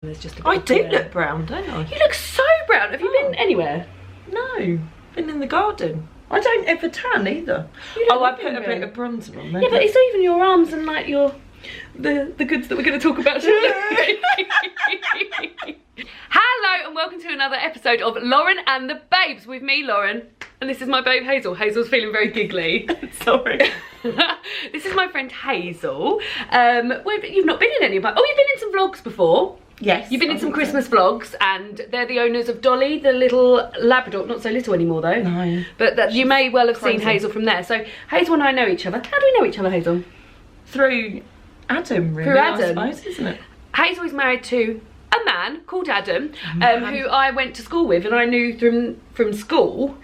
There's just a bit I of do colour. look brown, don't I? You look so brown. Have you been anywhere? No, been in the garden. I don't ever tan either. don't I look put a brown. bit of bronzer on there. Yeah, but it's even your arms and like the goods that we're going to talk about today. Hello and welcome to another episode of Lauren and the Babes with me, Lauren, and this is my babe Hazel. Hazel's feeling very giggly. Sorry. This is my friend Hazel. You've not been in any of my... Oh, you've been in some vlogs before. Yes. You've been in some Christmas vlogs, and they're the owners of Dolly, the little Labrador. Not so little anymore though. No. But that you may well have crazy. seen Hazel from there. So Hazel and I know each other. How do we know each other, Hazel? Through Adam, really. Through Adam. I suppose, isn't it? Hazel is married to a man called Adam, who I went to school with, and I knew from school.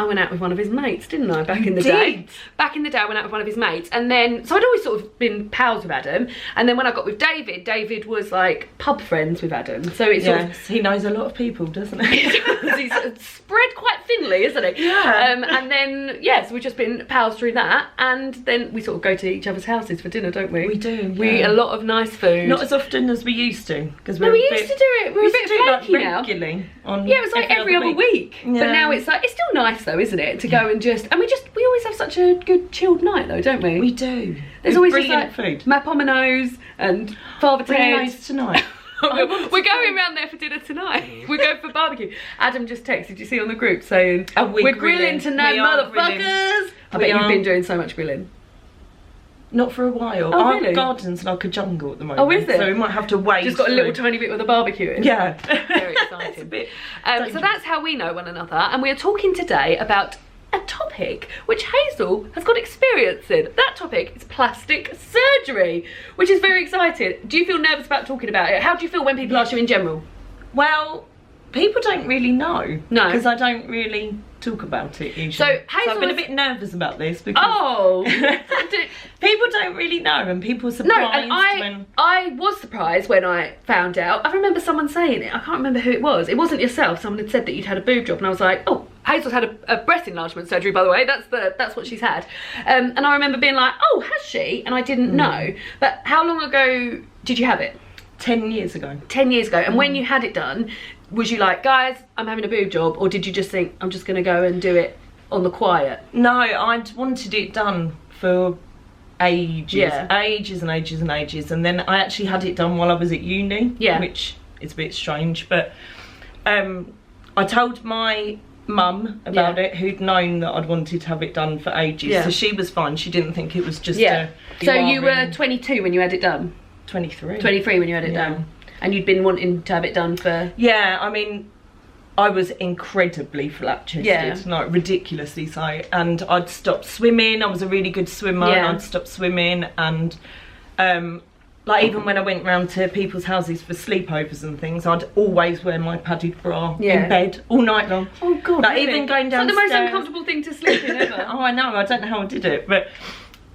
I went out with one of his mates, didn't I, back in the day? Back in the day, I went out with one of his mates, and then, so I'd always sort of been pals with Adam, and then when I got with David, David was like pub friends with Adam, so it's sort of... he knows a lot of people, doesn't he? He's spread quite thinly, isn't he? Yeah. And then, yes, we've just been pals through that, and then we sort of go to each other's houses for dinner, don't we? We do, We eat a lot of nice food. Not as often as we used to, because No, we used to do it. We're a bit flaky now. Regularly on Yeah, it was like every other week. But Yeah. now it's like, it's still nice though, isn't it? To go and just, and we always have such a good chilled night though, don't we? We do. There's With always just brilliant like food. Mapomenos and Father Bring Ted. those tonight. We're going round there for dinner tonight. We're going for barbecue. Adam just texted, you see on the group, saying, we're grilling tonight, We are motherfuckers. grilling. I bet you've been doing so much grilling. Not for a while. Oh, Our really? garden's like a jungle at the moment. Oh, is it? So we might have to wait. Just got a little tiny bit with a barbecue in. Yeah. Very exciting. It's a bit So dangerous. that's how we know one another, and we are talking today about a topic which Hazel has got experience in. That topic is plastic surgery, which is very exciting. Do you feel nervous about talking about it? How do you feel when people ask you in general? Well, people don't really know. No. Because I don't really talk about it usually. So Hazel I've been was- a bit nervous about this because Oh! people don't really know, and people are No, surprised and when... I was surprised when I found out. I remember someone saying it. I can't remember who it was. It wasn't yourself. Someone had said that you'd had a boob job, and I was like, oh, Hazel's had a breast enlargement surgery, by the way. That's what she's had. And I remember being like, oh, has she? And I didn't know. But how long ago did you have it? 10 years ago. 10 years ago. And when you had it done, was you like, guys, I'm having a boob job, or did you just think, I'm just going to go and do it on the quiet? No, I'd wanted it done for ages. Yeah. Ages and ages and ages. And then I actually had it done while I was at uni. Yeah. Which is a bit strange. But I told my mum about it, who'd known that I'd wanted to have it done for ages. Yeah. So she was fine. She didn't think it was just So you were 22 when you had it done? 23. 23 when you had it done. And you'd been wanting to have it done for... Yeah, I mean, I was incredibly flat-chested, like ridiculously so. And I'd stopped swimming. I was a really good swimmer, and I'd stopped swimming. And like even when I went round to people's houses for sleepovers and things, I'd always wear my padded bra in bed all night long. Oh God! Like really? even going It's like downstairs. the most uncomfortable thing to sleep in ever. Oh, I know. I don't know how I did it, but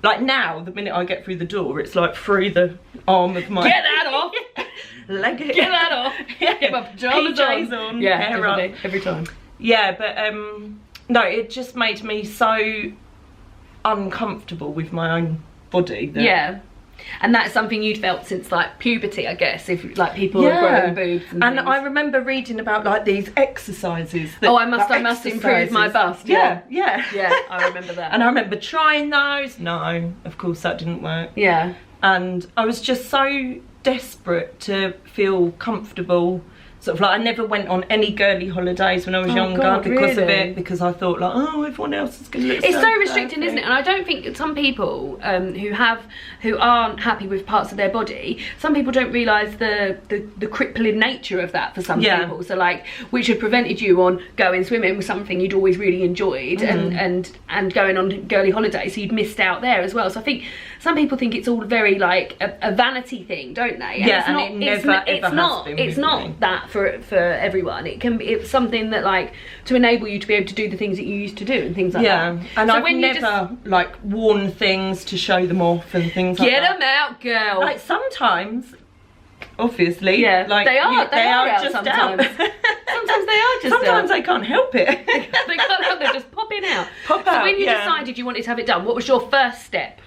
like now, the minute I get through the door, it's like through the arm of my... Get that off! Leg it. Get that off! Get my pajamas PJs on, Yeah, hair up. every time. Yeah, but no, it just made me so uncomfortable with my own body. That Yeah. And that's something you'd felt since like puberty, I guess, if like people were growing boobs and things. I remember reading about like these exercises. That, I must improve my bust. Yeah. Yeah, I remember that. And I remember trying those. No, of course that didn't work. Yeah. And I was just so desperate to feel comfortable. Sort of like I never went on any girly holidays when I was younger because of it, because I thought like, oh, everyone else is going to look It's so perfect. restricting, isn't it? And I don't think some people who aren't happy with parts of their body, some people don't realise the crippling nature of that for some people. So like, which had prevented you on going swimming with something you'd always really enjoyed and going on girly holidays, so you'd missed out there as well. So I think some people think it's all very like a vanity thing, don't they? And yeah, and it never ever has been. It's not that for everyone. It's something that like to enable you to be able to do the things that you used to do and things like that. Yeah, and so I've never like worn things to show them off and things like that. Get them out, girl. Like sometimes, obviously, yeah, like they are out just sometimes. Sometimes they are just sometimes they can't help it. They can't help, they're just popping out. Pop so out, when you yeah. decided you wanted to have it done, what was your first step?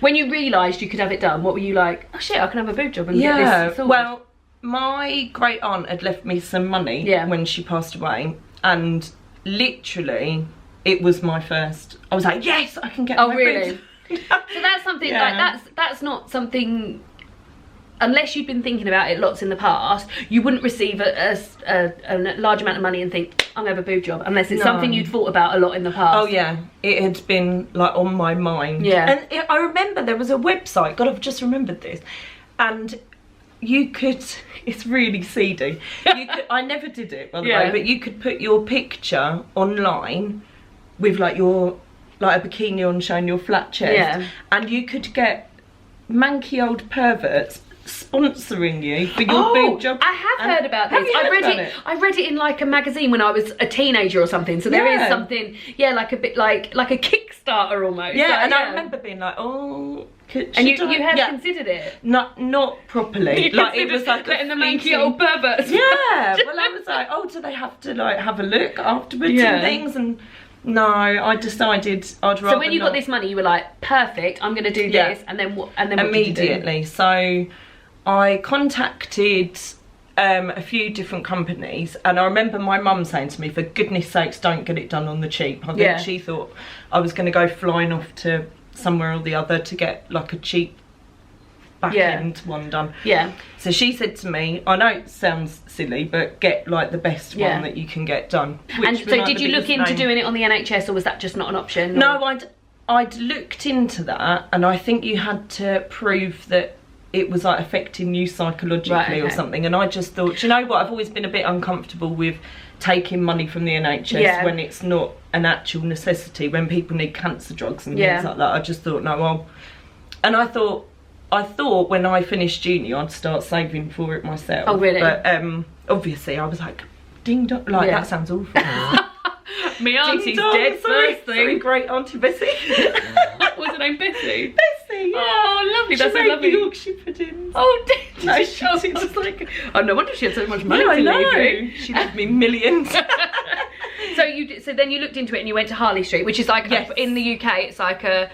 When you realised you could have it done, what were you like, oh shit, I can have a boob job and get this sorted? Well, my great aunt had left me some money when she passed away, and literally it was my first, I was like, yes, I can get my really? boobs. So that's something like, that's not something, unless you've been thinking about it lots in the past, you wouldn't receive a large amount of money and think, I'm gonna have a boob job, unless it's something you'd thought about a lot in the past. Oh yeah, it had been like on my mind. Yeah. And I remember there was a website, God, I've just remembered this, and you could, it's really seedy, I never did it, by the way, but you could put your picture online with like your, like a bikini on showing your flat chest, and you could get manky old perverts sponsoring you for your boob job. I have heard about this. I read it in like a magazine when I was a teenager or something. So there is something, like a bit like a Kickstarter almost. Yeah, and I remember being like, oh. And you had considered it? Not properly. Like it was like letting the manky old perverts. Yeah. Well, I was like, oh, do they have to like have a look afterwards and things? And no, I decided I'd rather. So when you got this money, you were like, perfect, I'm going to do this, and then what? And then what immediately. So I contacted a few different companies, and I remember my mum saying to me, for goodness sakes, don't get it done on the cheap. I think she thought I was going to go flying off to somewhere or the other to get like a cheap back end one done. Yeah. So she said to me, I know it sounds silly, but get like the best one that you can get done. And so did you look into doing it on the NHS, or was that just not an option? No, I'd looked into that, and I think you had to prove that it was like affecting you psychologically or something, and I just thought, you know what, I've always been a bit uncomfortable with taking money from the NHS when it's not an actual necessity, when people need cancer drugs and things like that. I just thought, no, and I thought when I finished uni I'd start saving for it myself. Oh really? But obviously I was like, ding dong, like that sounds awful. Me auntie's dead first thing. Sorry, great Auntie Bessie. What's her name? Bessie? Bessie, yeah. Oh, lovely. That's so lovely. Yorkshire puddings. Oh, did no, she? I was like, oh, no wonder she had so much money to leave you. She left me millions. So then you looked into it and you went to Harley Street, which is like, in the UK, it's like a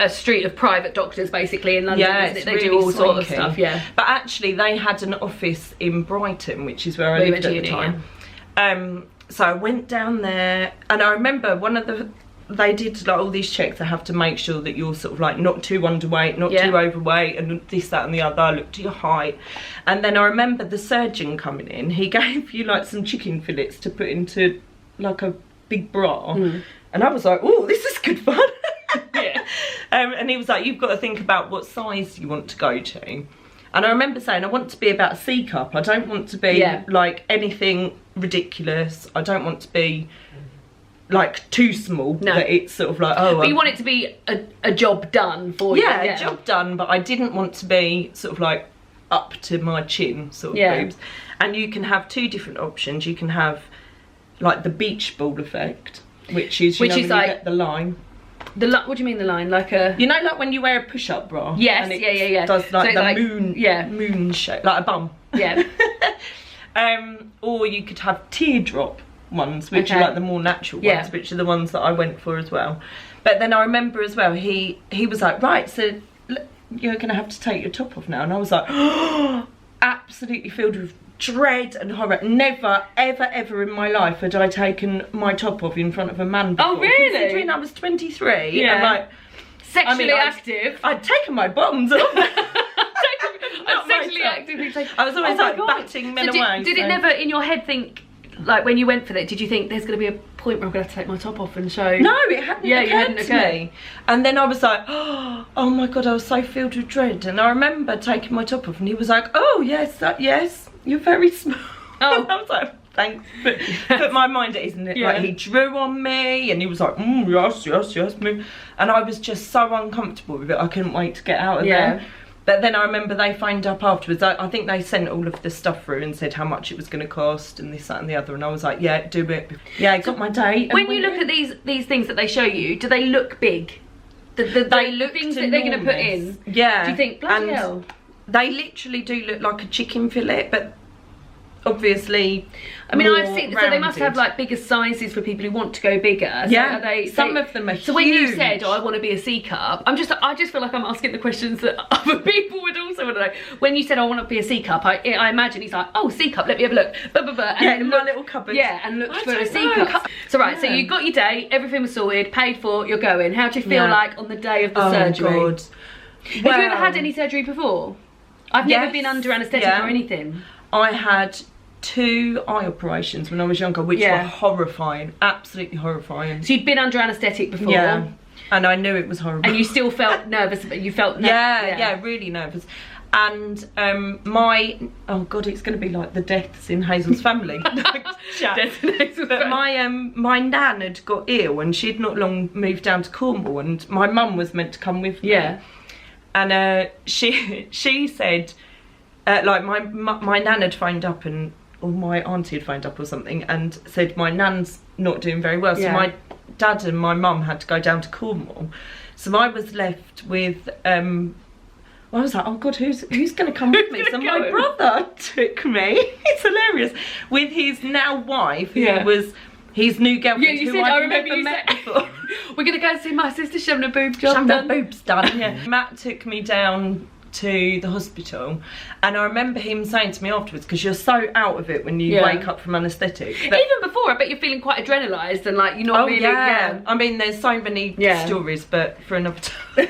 street of private doctors basically in London, isn't it? They really do all sorts of stuff, But actually they had an office in Brighton, which is where I lived at the time. So I went down there, and I remember they did like all these checks. They have to make sure that you're sort of like not too underweight, not too overweight, and this, that and the other. Look to your height. And then I remember the surgeon coming in, he gave you like some chicken fillets to put into like a big bra. And I was like, oh, this is good fun. And he was like, you've got to think about what size you want to go to. And I remember saying, I want to be about a C cup. I don't want to be like anything ridiculous. I don't want to be like too small that it's sort of like, oh. But you want it to be a job done for you. Yeah, a job done, but I didn't want to be sort of like up to my chin sort of boobs. And you can have two different options. You can have like the beach ball effect, which is when you get the line. What do you mean the line? Like a... You know, like when you wear a push-up bra? Yes, and it does like so the moon shape, like a bum. Yeah. Or you could have teardrop ones, which are like the more natural ones, which are the ones that I went for as well. But then I remember as well, he was like, right, so you're going to have to take your top off now. And I was like, oh, absolutely filled with dread and horror. Never, ever, ever in my life had I taken my top off in front of a man before. Oh, really? Considering I was 23 and like... Sexually active. I'd taken my bottoms off. I'm sexually active. I was always like batting men away. Did it never in your head think, like when you went for that, did you think there's going to be a point where I'm going to have to take my top off and show? No, it hadn't occurred to me. And then I was like, oh my God, I was so filled with dread. And I remember taking my top off and he was like, oh yes, yes, you're very small. Oh. And I was like, thanks. But my mind at ease, isn't it? Like he drew on me and he was like, yes, move. And I was just so uncomfortable with it. I couldn't wait to get out of there. But then I remember they phoned up afterwards. I think they sent all of the stuff through and said how much it was going to cost and this, that and the other. And I was like, yeah, do it. Yeah, I got my date. When you look at these things that they show you, do they look big? They look things that they're going to put in? Yeah. Do you think, bloody hell? They literally do look like a chicken fillet, but obviously. I mean, I've seen, so they must have like bigger sizes for people who want to go bigger. So yeah, are they, some of them are huge. So when you said, oh, I want to be a C cup, I just feel like I'm asking the questions that other people would also want to know. When you said I want to be a C cup, I imagine he's like, oh, C cup, let me have a look. And yeah, in my little cupboard. Yeah, and looked for a C cup. So right, so you got your date, everything was sorted, paid for, you're going. How do you feel like on the day of the surgery? God. Have you ever had any surgery before? I've never been under anaesthetic or anything. I had 2 eye operations when I was younger, which were horrifying, absolutely horrifying. So you'd been under anaesthetic before? Yeah, and I knew it was horrible. And you still felt nervous, but you felt nervous? Yeah, really nervous. And oh God, it's going to be like the deaths in Hazel's family. But my nan had got ill, and she'd not long moved down to Cornwall, and my mum was meant to come with me. Yeah. And she said, like my nan had phoned up or my auntie had phoned up or something and said my nan's not doing very well. So my dad and my mum had to go down to Cornwall. So I was left with, I was like, oh God, who's going to come with me? So my brother took me, it's hilarious, with his now wife, who was his new girlfriend, who I'd never met before. We're going to go see my sister, she's having a boob job done. Having her boobs done, yeah. Matt took me down to the hospital, and I remember him saying to me afterwards, because you're so out of it when you wake up from anaesthetic. Even before, I bet you're feeling quite adrenalised and like you're not really. I mean, there's so many stories, but for another time,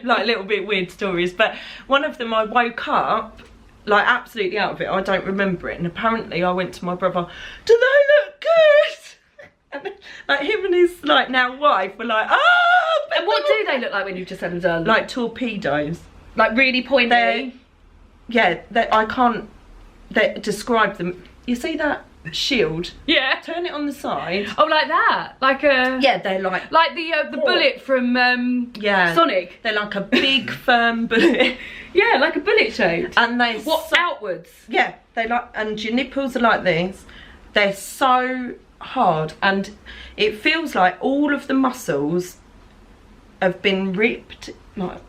like a little bit weird stories. But one of them, I woke up like absolutely out of it. I don't remember it, and apparently I went to my brother. Do they look good? And like him and his like now wife were like, oh. And what do they look like when you've just had them done? Like torpedoes. Like really pointy. I can't describe them. You see that shield? Yeah. Turn it on the side. Oh, like that? Like a... Yeah, they're like the bullet from Sonic. They're like a big firm bullet. Yeah, like a bullet shape. And they outwards? Yeah, they like, and your nipples are like this. They're so hard, and it feels like all of the muscles have been ripped. Like,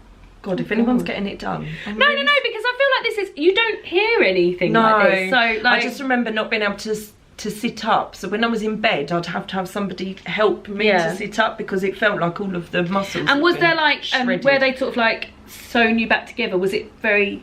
God, if anyone's getting it done. No, because I feel like this is, you don't hear anything like this. So, like, I just remember not being able to sit up. So when I was in bed, I'd have to have somebody help me to sit up, because it felt like all of the muscles. And was there like, where they sort of like sewn you back together, was it very,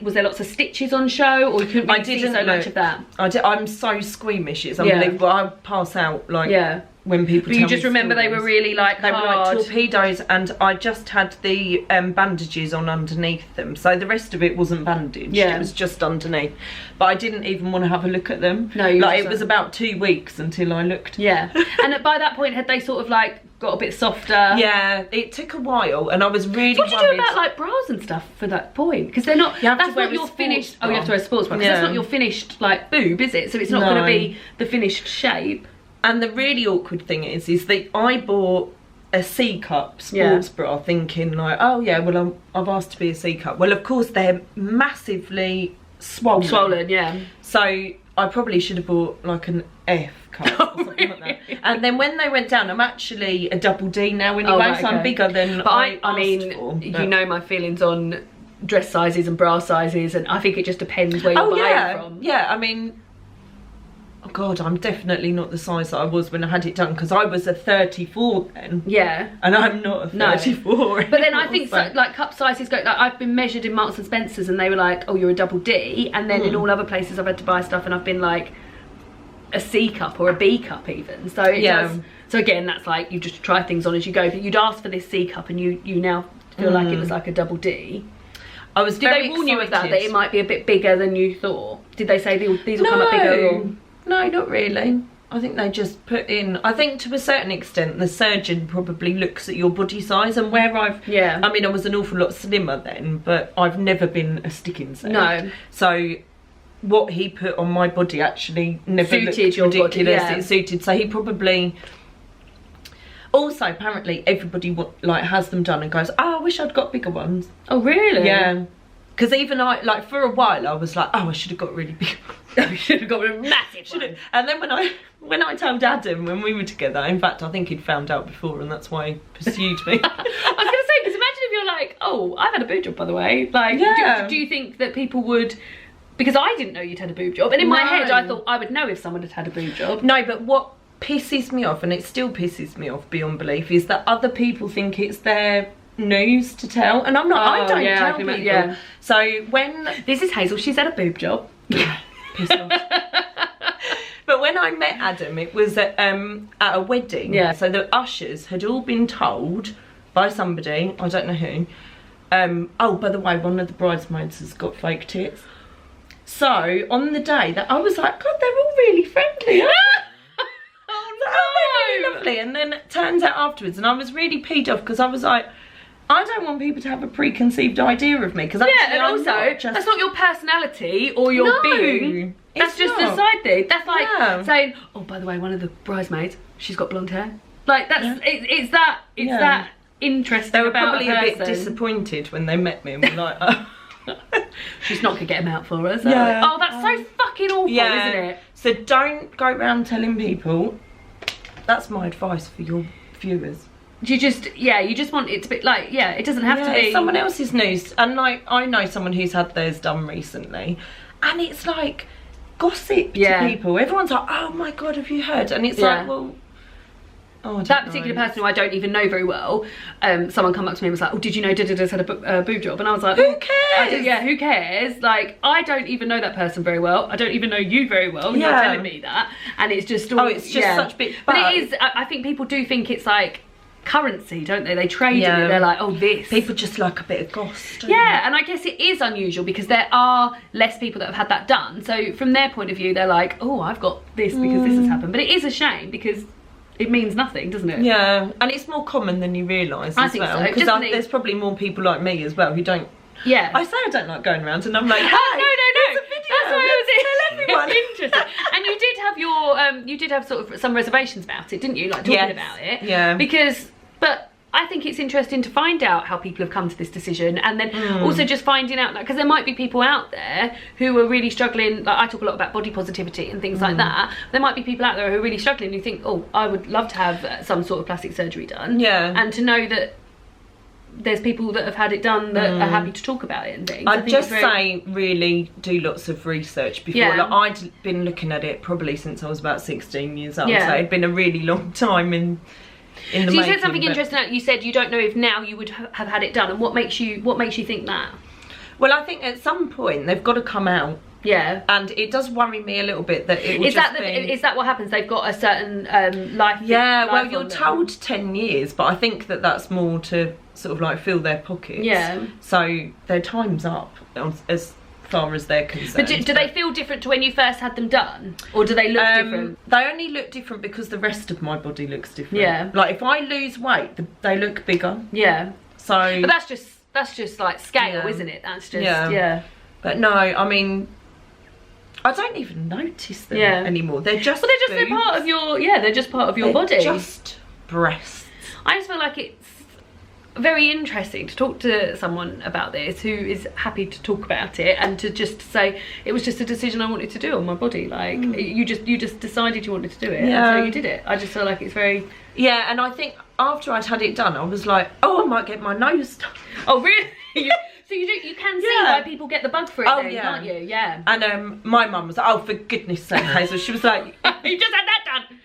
was there lots of stitches on show, or you couldn't really see so much of that? I'm so squeamish, it's unbelievable. I pass out like when people tell me. But you just remember they were really like hard. They were like torpedoes, and I just had the bandages on underneath them, so the rest of it wasn't bandaged. It was just underneath. But I didn't even want to have a look at them. No, like it was about 2 weeks until I looked. Yeah. And by that point, had they sort of like got a bit softer? Yeah, it took a while, and I was really worried. What do you do about like bras and stuff for that point? Because they're not. That's not your finished. Oh, you have to wear a sports bra. That's not your finished like boob, is it? So it's not going to be the finished shape. And the really awkward thing is that I bought a C cup sports bra, thinking like, oh yeah, well I've asked to be a C cup. Well, of course they're massively swollen. Swollen, yeah. So I probably should have bought like an F cup or something like that. And then when they went down, I'm actually a double D now anyway, so I'm bigger than I mean, for, you know my feelings on dress sizes and bra sizes, and I think it just depends where you're buying from. Yeah, I mean, oh God, I'm definitely not the size that I was when I had it done, because I was a 34 then. Yeah. And I'm not a 34. But then I think so, like cup sizes go, like I've been measured in Marks and Spencer's and they were like, oh, you're a double D. And then in all other places I've had to buy stuff and I've been like a C cup or a B cup even. So it does. So again, that's like, you just try things on as you go. But you'd ask for this C cup and you now feel like it was like a double D. I was Did they warn you of that it might be a bit bigger than you thought? Did they say these will come up bigger? Or? No, not really. I think they just put in, I think to a certain extent the surgeon probably looks at your body size, and where I mean I was an awful lot slimmer then, but I've never been a stick insect. No. So what he put on my body actually never suited looked ridiculous. Body, it suited, so he probably... Also, apparently everybody like has them done and goes, oh, I wish I'd got bigger ones. Oh really? Yeah. Because even I, like for a while I was like, oh, I should have got really big. I should have got a massive one. And then when I told Adam when we were together, in fact I think he'd found out before and that's why he pursued me. I was going to say, because imagine if you're like, oh, I've had a boob job by the way. Like, do you think that people would because I didn't know you'd had a boob job, and in my head I thought I would know if someone had had a boob job. No, but what pisses me off, and it still pisses me off beyond belief, is that other people think it's their news to tell, and I'm not. I don't tell people. Yeah. So when this is Hazel, she's had a boob job. Yeah, piss off. But when I met Adam, it was at a wedding. Yeah. So the ushers had all been told by somebody, I don't know who. Oh, by the way, one of the bridesmaids has got fake tits. So on the day that I was like, God, they're all really friendly. Oh, they're really lovely. And then it turns out afterwards, and I was really peed off because I was like, I don't want people to have a preconceived idea of me, because and also that's not your personality or your being. That's just a side thing. That's like saying, oh, by the way, one of the bridesmaids, she's got blonde hair. Like that's it's that interesting. They were about probably a bit disappointed when they met me and were like, oh. She's not gonna get him out for us. Oh, that's so fucking awful, isn't it? So don't go around telling people. That's my advice for your viewers. You just want it to be like, it doesn't have to be someone else's news. And like, I know someone who's had theirs done recently, and it's like gossip to people. Everyone's like, oh my God, have you heard? And it's like, well, that particular person who I don't even know very well, someone come up to me and was like, oh, did you know da-da-da's had a boob job? And I was like, who cares? Who cares? Like, I don't even know that person very well. I don't even know you very well. You're telling me that. And it's just all, it's just such big. But it is, I think people do think it's like currency, don't they? They trade in it. They're like, oh, this. People just like a bit of goss, don't they? And I guess it is unusual because there are less people that have had that done. So from their point of view, they're like, oh, I've got this because this has happened. But it is a shame because it means nothing, doesn't it? Yeah, and it's more common than you realise as well. Because there's probably more people like me as well who don't. Yeah. I say I don't like going around, and I'm like, hey, no. There's a video. That's why I was everyone. Interesting. And you did have your, you did have sort of some reservations about it, didn't you? Like talking about it. Yeah. But I think it's interesting to find out how people have come to this decision, and then also just finding out, like, because there might be people out there who are really struggling. Like, I talk a lot about body positivity and things like that. There might be people out there who are really struggling who think, oh, I would love to have some sort of plastic surgery done. Yeah. And to know that there's people that have had it done that are happy to talk about it and things. I'd just say really do lots of research before. Yeah. Like, I'd been looking at it probably since I was about 16 years old. Yeah. So it'd been a really long time in the making. So you said something interesting. You said you don't know if now you would have had it done, and what makes you think that? Well, I think at some point they've got to come out. Yeah. And it does worry me a little bit that it will is that what happens? They've got a certain life. Yeah. Well, you're told 10 years, but I think that's more to sort of like fill their pockets. Yeah. So their time's up as far as they're concerned. But do they feel different to when you first had them done, or do they look different? They only look different because the rest of my body looks different. Yeah. Like if I lose weight, they look bigger. Yeah. So. But that's just like scale, isn't it? That's just yeah. But no, I mean, I don't even notice them anymore. They're just. Well, they're part of your. Yeah, they're just part of your body. Just breasts. I just feel like it's very interesting to talk to someone about this who is happy to talk about it, and to just say it was just a decision I wanted to do on my body. Like you just decided you wanted to do it, and so you did it. I just feel like it's very and I think after I'd had it done, I was like, oh, I might get my nose done. Oh really? So you can see why people get the bug for it, can't you? Yeah. And my mum was like, oh, for goodness sake, Hazel. She was like, you just had that done.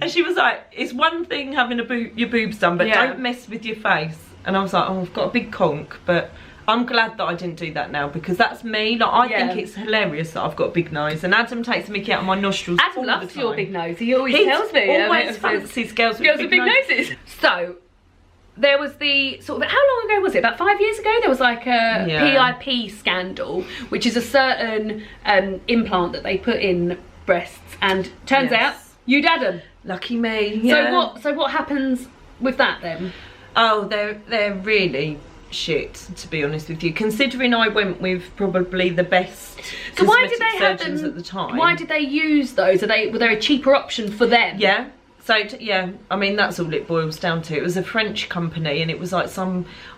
And she was like, it's one thing having your boobs done, but don't mess with your face. And I was like, oh, I've got a big conk, but I'm glad that I didn't do that now, because that's me. Like, I think it's hilarious that I've got a big nose, and Adam takes the mickey out of my nostrils. Adam loves your big nose. He always tells me. Always fancies girls with big noses. So there was the sort of, how long ago was it? About 5 years ago, there was like a PIP scandal, which is a certain implant that they put in breasts, and turns out you'd Adam. Lucky me. Yeah. So what happens with that then? Oh, they're really shit, to be honest with you. Considering I went with probably the best cosmetic surgeons at the time. Why did they use those? Were they a cheaper option for them? Yeah. So I mean, that's all it boils down to. It was a French company, and it was like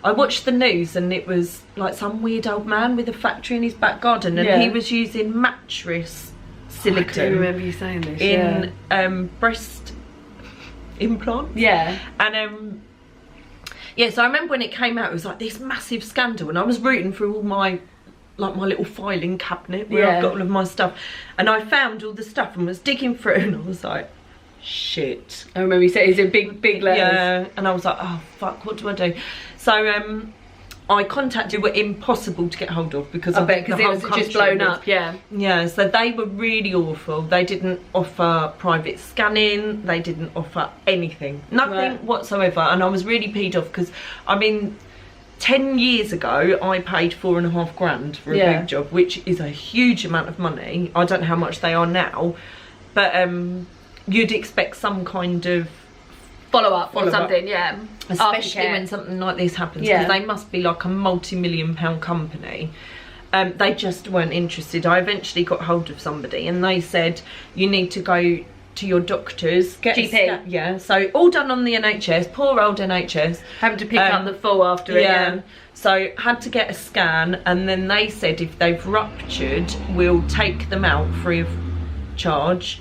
I watched the news, and it was like some weird old man with a factory in his back garden, and he was using mattress silicone. I do remember you saying this. In breast implants. Yeah. And so I remember when it came out, it was like this massive scandal, and I was rooting for all my like my little filing cabinet where I've got all of my stuff, and I found all the stuff and was digging through, and I was like, shit. I remember you said it's in big letters. Yeah, and I was like, oh fuck, what do I do? So I contacted, were impossible to get hold of because I bet because it was just blown up. Yeah, so they were really awful. They didn't offer private scanning, they didn't offer anything, nothing whatsoever, and I was really peed off because, I mean, 10 years ago I paid $4.5 grand for a boob job, which is a huge amount of money. I don't know how much they are now, but you'd expect some kind of follow-up or something, especially when something like this happens, because they must be like a multi-million-pound company. They just weren't interested. I eventually got hold of somebody and they said, you need to go to your doctors, get GP. So all done on the NHS, poor old NHS. Having to pick up the full after it. So had to get a scan, and then they said if they've ruptured, we'll take them out free of charge.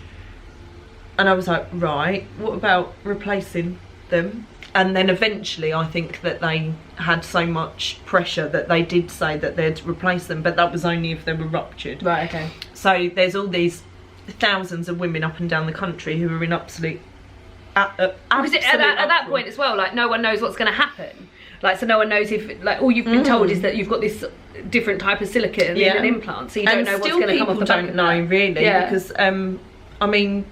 And I was like, right, what about replacing them? And then eventually I think that they had so much pressure that they did say that they'd replace them, but that was only if they were ruptured. Right, okay. So there's all these thousands of women up and down the country who are in absolute at that point as well, like, no one knows what's going to happen. Like, so no one knows if, like, all you've been told is that you've got this different type of silicone in an implant, so you don't know what's going to come off the back of that. Don't know, really, because, I mean,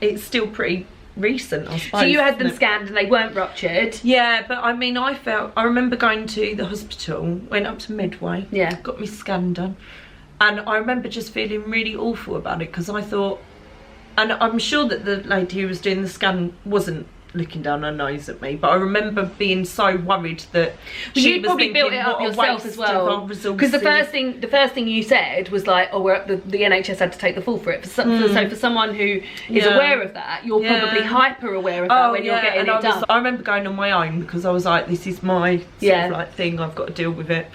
it's still pretty recent, I suppose. So you had them scanned and they weren't ruptured? Yeah, but I mean, I remember going to the hospital, went up to Medway, got me scan done, and I remember just feeling really awful about it, because I thought, and I'm sure that the lady who was doing the scan wasn't looking down her nose at me, but I remember being so worried that you'd probably built it up yourself as well, because the first thing you said was like, oh, the NHS had to take the fall for it. So for someone who is aware of that, you're probably hyper aware of that when you're getting it done. I remember going on my own because I was like, this is my sort of like thing, I've got to deal with it.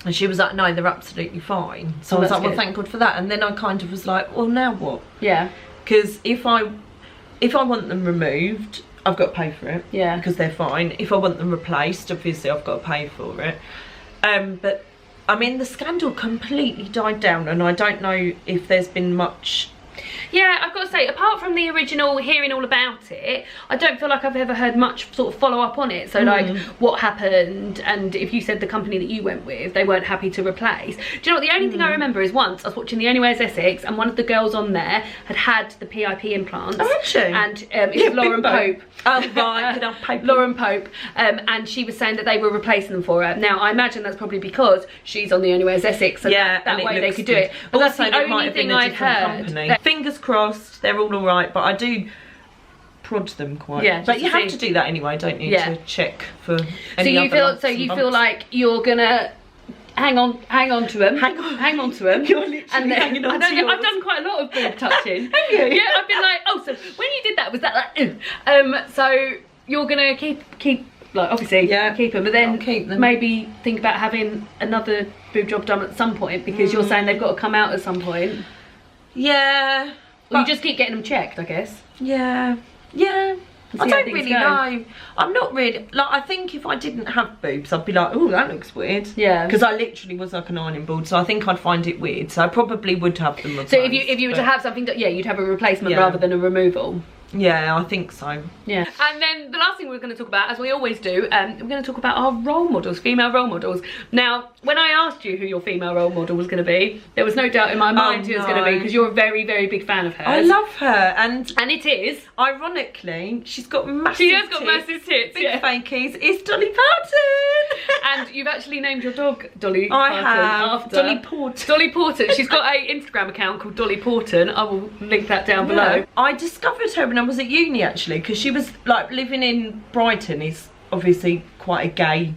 And she was like, no, they're absolutely fine. So I was like, well, thank God for that. And then I kind of was like, well, now what? Yeah. Because if I want them removed, I've got to pay for it. Yeah. Because they're fine. If I want them replaced, obviously I've got to pay for it. But I mean, the scandal completely died down, and I don't know if there's been much. Yeah, I've got to say, apart from the original hearing all about it, I don't feel like I've ever heard much sort of follow up on it. So like, what happened, and if you said the company that you went with, they weren't happy to replace. Do you know what, the only thing I remember is once I was watching The Only Way is Essex, and one of the girls on there had the PIP implants. Oh, actually? And it's Lauren Pope. Oh, right. Lauren Pope. And she was saying that they were replacing them for her. Now, I imagine that's probably because she's on The Only Way is Essex, so that way they could do it. But also, that's the only thing I'd heard. Fingers crossed, they're all right, but I do prod them quite. Yeah, but you have to do that anyway, don't you? To check for any other lumps. So you feel like you're gonna hang on to them. Hang on to them. You're literally hanging on to yours. I've done quite a lot of boob touching. Have you? Yeah, I've been like, oh, so when you did that, was that like, so you're gonna keep like, obviously keep them, but then keep them. Maybe think about having another boob job done at some point, because you're saying they've got to come out at some point. Yeah. Well, you just keep getting them checked, I guess. Yeah. I don't really know. I'm not really, like, I think if I didn't have boobs, I'd be like, oh, that looks weird. Yeah. Because I literally was like an ironing board, so I think I'd find it weird. So I probably would have them replaced. So if you were to have something, you'd have a replacement rather than a removal. Yeah, I think so. Yeah. And then the last thing we're going to talk about, as we always do, we're going to talk about our role models, female role models. Now, when I asked you who your female role model was going to be, there was no doubt in my mind who it was going to be, because you're a very, very big fan of hers. I love her, and it is. Ironically, she's got massive tits. She has got massive tits, big fakies. It's Dolly Parton. And you've actually named your dog Dolly Parton. I have. After Dolly Parton. Dolly Parton. She's got an Instagram account called Dolly Parton. I will link that down below. I discovered her when I was at uni, actually, because she was like living in Brighton. Is obviously quite a gay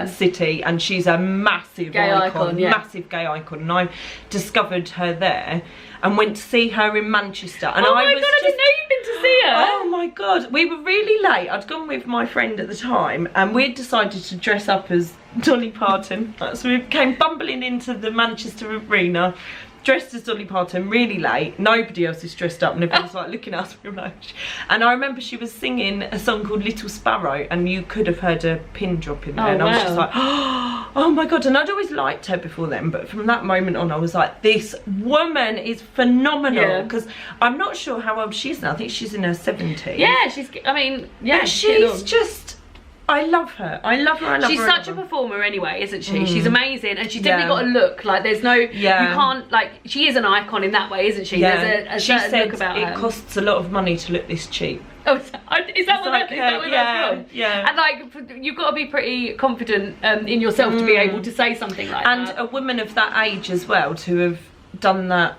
city, and she's a massive gay icon, massive gay icon, and I discovered her there and went to see her in Manchester. And oh my god, I didn't know you'd been to see her. Oh my god, we were really late. I'd gone with my friend at the time, and we'd decided to dress up as Dolly Parton. So we came bumbling into the Manchester arena, dressed as Dolly Parton, really late. Nobody else is dressed up, and everyone's like looking at us real much. And I remember she was singing a song called Little Sparrow, and you could have heard a pin drop in there. And I was just like, oh my God. And I'd always liked her before then, but from that moment on, I was like, this woman is phenomenal. Because I'm not sure how old she is now. I think she's in her 70s. Yeah, I mean, yeah. But she's just, I love her. I love her. She's such a performer anyway, isn't she? She's amazing, and she's definitely got a look. Like, there's no, you can't, like, she is an icon in that way, isn't she? There's a certain look about her. It costs a lot of money to look this cheap. Oh, is that what that's from? Yeah. And like, you've got to be pretty confident in yourself to be able to say something like that. And a woman of that age as well, to have done that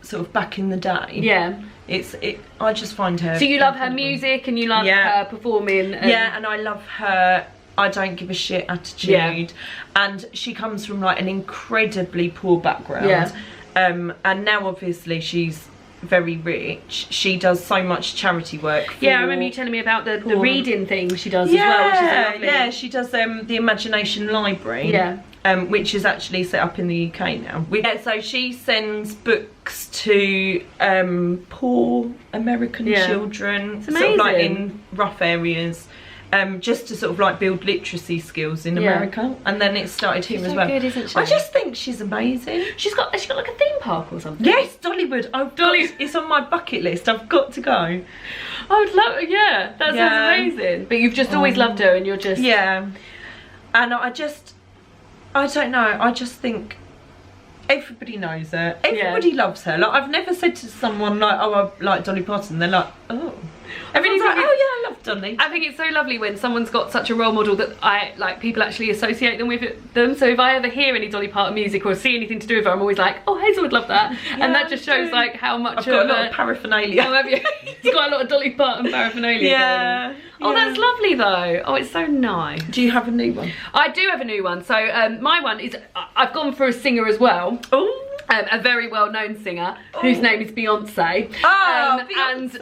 sort of back in the day. Yeah. I just find her. So you love her music, and you love her performing. Yeah, and I love her I don't give a shit attitude. And she comes from like an incredibly poor background. And now obviously she's very rich. She does so much charity work for, I remember you telling me about the reading thing she does as well, which is lovely. Yeah, she does the Imagination Library, which is actually set up in the UK now. So she sends books to poor American children, sort of like in rough areas, just to sort of like build literacy skills in America. And then it started here as well. Good, isn't she? I just think she's amazing. Has she got like a theme park or something? Yes, Dollywood. It's on my bucket list. I've got to go. I would love it. Yeah, that sounds amazing. But you've just always loved her, and you're just and I don't know. I just think everybody knows her. Everybody loves her. Like, I've never said to someone like, "Oh, I like Dolly Parton." They're like, "Oh." Everyone's like, "Oh yeah, I love Dolly." I think it's so lovely when someone's got such a role model that people actually associate them with them. So if I ever hear any Dolly Parton music or see anything to do with her, I'm always like, "Oh, Hazel would love that," and that just shows like how much. I've got a lot of paraphernalia. Oh, have you? It's got a lot of Dolly Parton paraphernalia. Oh, that's lovely though. Oh, it's so nice. Do you have a new one? I do have a new one. So my one is, I've gone for a singer as well. Oh. A very well-known singer whose name is Beyonce. Beyonce.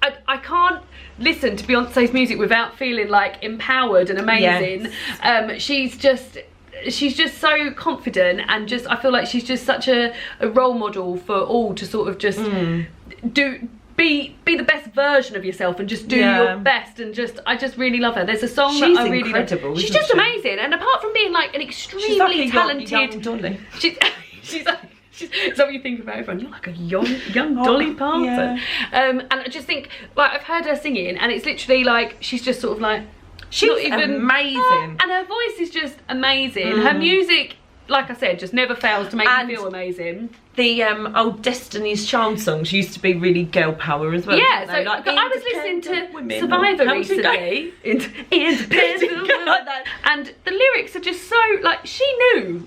And I can't listen to Beyonce's music without feeling like empowered and amazing. She's just so confident, and just, I feel like she's just such a role model for all to sort of just be the best version of yourself and just do your best, and I just really love her. There's a song that I really incredible, love. She's just amazing, and apart from being like an extremely talented young Dolly. She's so when you think about everyone, you're like a young Dolly Parton. And I just think, like, I've heard her singing, and it's literally like she's just sort of like, she's not even amazing, and her voice is just amazing. Her music, like I said, just never fails to make me feel amazing. The old Destiny's Child songs used to be really girl power as well. Yeah, so like, I was listening to Survivor recently, independent like that, and the lyrics are just so, like, she knew.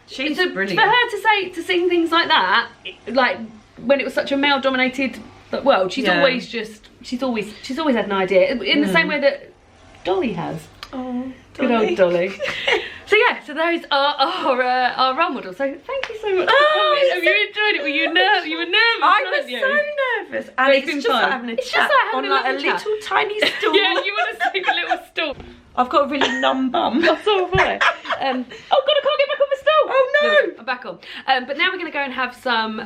She's brilliant. For her to sing things like that, like when it was such a male-dominated world, she's always had an idea in the same way that Dolly has. Oh, good old Dolly. So those are our role models. So thank you so much for coming. Have you enjoyed it? You were nervous. I was so nervous. And it's just like having a chat on like a little tiny stool. Yeah, you want to sit a little stool. I've got a really numb bum. That's all right. Oh God, I can't get back on the stool. Oh no! I'm back on. But now we're going to go and have some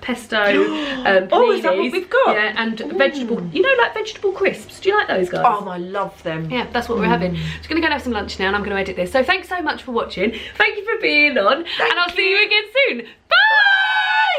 pesto paninis. Oh, is that what we've got? Yeah, and vegetable. You know, like vegetable crisps. Do you like those, guys? Oh, I love them. Yeah, that's what we're having. Just going to go and have some lunch now, and I'm going to edit this. So thanks so much for watching. Thank you for being on, and I'll see you again soon.